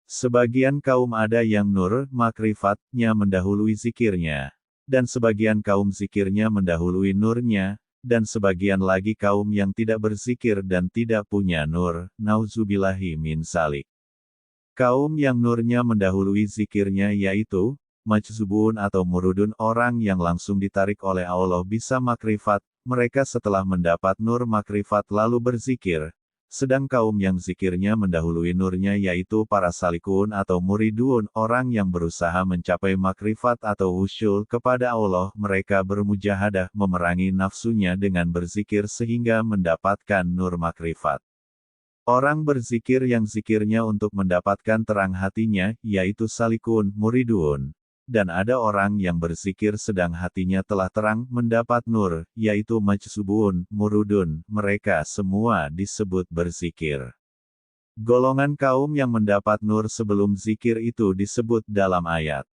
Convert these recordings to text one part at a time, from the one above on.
Sebagian kaum ada yang nur makrifatnya mendahului zikirnya, dan sebagian kaum zikirnya mendahului nurnya, dan sebagian lagi kaum yang tidak berzikir dan tidak punya nur, nauzubillahi min zalik. Kaum yang nurnya mendahului zikirnya yaitu, majzubun atau murudun, orang yang langsung ditarik oleh Allah bisa makrifat, mereka setelah mendapat nur makrifat lalu berzikir. Sedang kaum yang zikirnya mendahului nurnya yaitu para salikun atau muridun, orang yang berusaha mencapai makrifat atau usyul kepada Allah, mereka bermujahadah memerangi nafsunya dengan berzikir sehingga mendapatkan nur makrifat. Orang berzikir yang zikirnya untuk mendapatkan terang hatinya, yaitu salikun, muridun. Dan ada orang yang berzikir sedang hatinya telah terang, mendapat nur, yaitu majzubun, murudun, mereka semua disebut berzikir. Golongan kaum yang mendapat nur sebelum zikir itu disebut dalam ayat.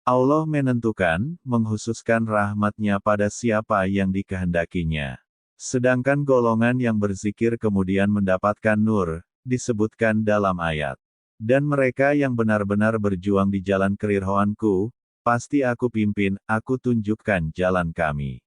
Allah menentukan, menghususkan rahmatnya pada siapa yang dikehendakinya. Sedangkan golongan yang berzikir kemudian mendapatkan nur, disebutkan dalam ayat. Dan mereka yang benar-benar berjuang di jalan kerirhoanku, pasti aku pimpin, aku tunjukkan jalan kami.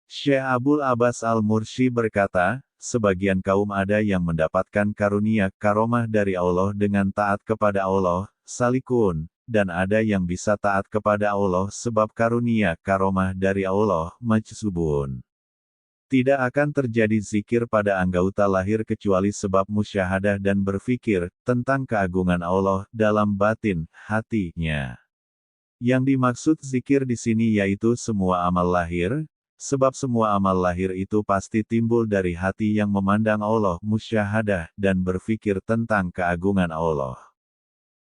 Syekh Abul Abbas Al-Mursy berkata, sebagian kaum ada yang mendapatkan karunia, karomah dari Allah dengan taat kepada Allah, salikun, dan ada yang bisa taat kepada Allah sebab karunia, karomah dari Allah, majzubun. Tidak akan terjadi zikir pada anggota lahir kecuali sebab musyahadah dan berfikir tentang keagungan Allah dalam batin hatinya. Yang dimaksud zikir di sini yaitu semua amal lahir, sebab semua amal lahir itu pasti timbul dari hati yang memandang Allah, musyahadah, dan berfikir tentang keagungan Allah.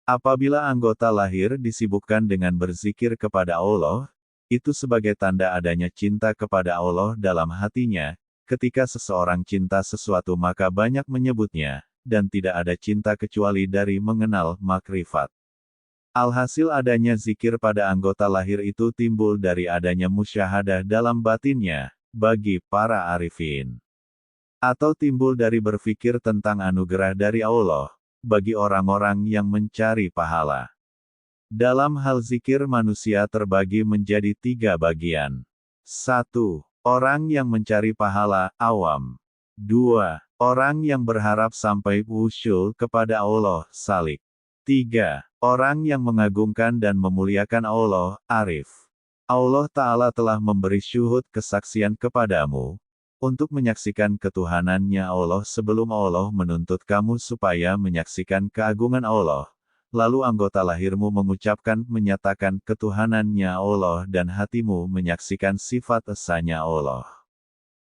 Apabila anggota lahir disibukkan dengan berzikir kepada Allah, itu sebagai tanda adanya cinta kepada Allah dalam hatinya. Ketika seseorang cinta sesuatu maka banyak menyebutnya, dan tidak ada cinta kecuali dari mengenal makrifat. Alhasil adanya zikir pada anggota lahir itu timbul dari adanya musyahadah dalam batinnya, bagi para arifin. Atau timbul dari berfikir tentang anugerah dari Allah, bagi orang-orang yang mencari pahala. Dalam hal zikir manusia terbagi menjadi 3 bagian. 1. Orang yang mencari pahala, awam. 2. Orang yang berharap sampai usyul kepada Allah, salik. 3. Orang yang mengagungkan dan memuliakan Allah, arif. Allah Ta'ala telah memberi syuhud kesaksian kepadamu, untuk menyaksikan ketuhanannya Allah sebelum Allah menuntut kamu supaya menyaksikan keagungan Allah. Lalu anggota lahirmu mengucapkan, menyatakan ketuhanannya Allah dan hatimu menyaksikan sifat esanya Allah.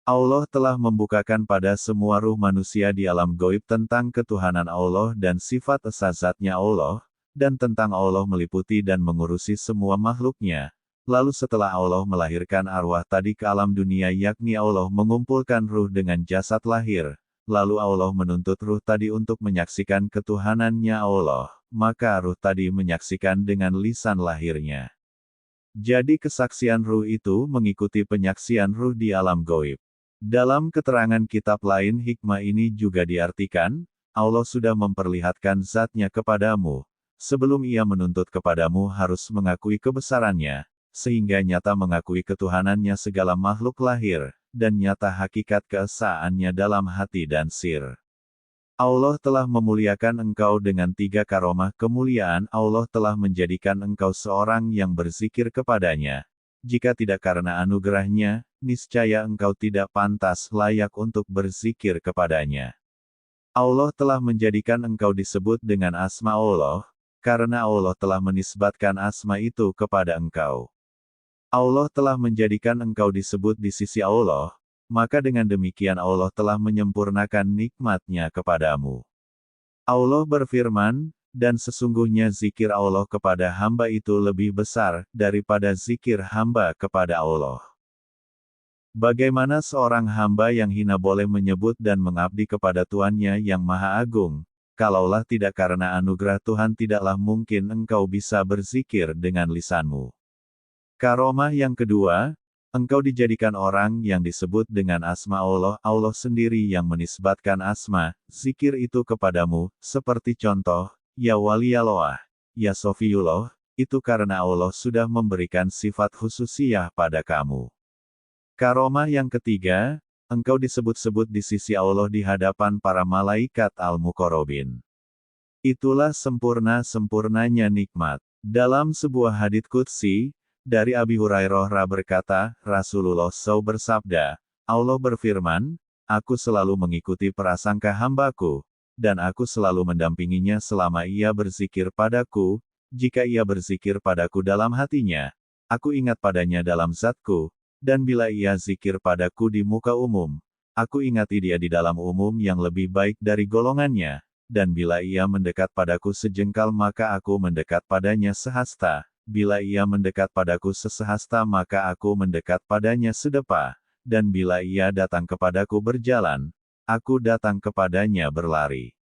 Allah telah membukakan pada semua ruh manusia di alam gaib tentang ketuhanan Allah dan sifat esa zatnya Allah, dan tentang Allah meliputi dan mengurusi semua makhluknya. Lalu setelah Allah melahirkan arwah tadi ke alam dunia yakni Allah mengumpulkan ruh dengan jasad lahir, lalu Allah menuntut ruh tadi untuk menyaksikan ketuhanannya Allah, maka ruh tadi menyaksikan dengan lisan lahirnya. Jadi kesaksian ruh itu mengikuti penyaksian ruh di alam gaib. Dalam keterangan kitab lain hikmah ini juga diartikan, Allah sudah memperlihatkan zatnya kepadamu, sebelum ia menuntut kepadamu harus mengakui kebesarannya, sehingga nyata mengakui ketuhanannya segala makhluk lahir, dan nyata hakikat keesaannya dalam hati dan sir. Allah telah memuliakan engkau dengan 3 karomah kemuliaan. Allah telah menjadikan engkau seorang yang berzikir kepadanya. Jika tidak karena anugerahnya, niscaya engkau tidak pantas layak untuk berzikir kepadanya. Allah telah menjadikan engkau disebut dengan asma Allah, karena Allah telah menisbatkan asma itu kepada engkau. Allah telah menjadikan engkau disebut di sisi Allah, maka dengan demikian Allah telah menyempurnakan nikmat-Nya kepadamu. Allah berfirman, dan sesungguhnya zikir Allah kepada hamba itu lebih besar daripada zikir hamba kepada Allah. Bagaimana seorang hamba yang hina boleh menyebut dan mengabdi kepada Tuhannya yang Maha Agung, kalaulah tidak karena anugerah Tuhan tidaklah mungkin engkau bisa berzikir dengan lisanmu. Karomah yang kedua, engkau dijadikan orang yang disebut dengan asma Allah, Allah sendiri yang menisbatkan asma, zikir itu kepadamu, seperti contoh, ya Waliullah, ya Sofiyullah, itu karena Allah sudah memberikan sifat khususiyah pada kamu. Karomah yang ketiga, engkau disebut-sebut di sisi Allah di hadapan para malaikat al-muqarrabin. Itulah sempurna-sempurnanya nikmat. Dalam sebuah hadits qudsi, dari Abi Hurairah berkata, Rasulullah SAW bersabda, Allah berfirman, aku selalu mengikuti prasangka hambaku, dan aku selalu mendampinginya selama ia berzikir padaku, jika ia berzikir padaku dalam hatinya, aku ingat padanya dalam zatku, dan bila ia zikir padaku di muka umum, aku ingati dia di dalam umum yang lebih baik dari golongannya, dan bila ia mendekat padaku sejengkal maka aku mendekat padanya sehasta, bila ia mendekat padaku sesehasta maka aku mendekat padanya sedepa, dan bila ia datang kepadaku berjalan, aku datang kepadanya berlari.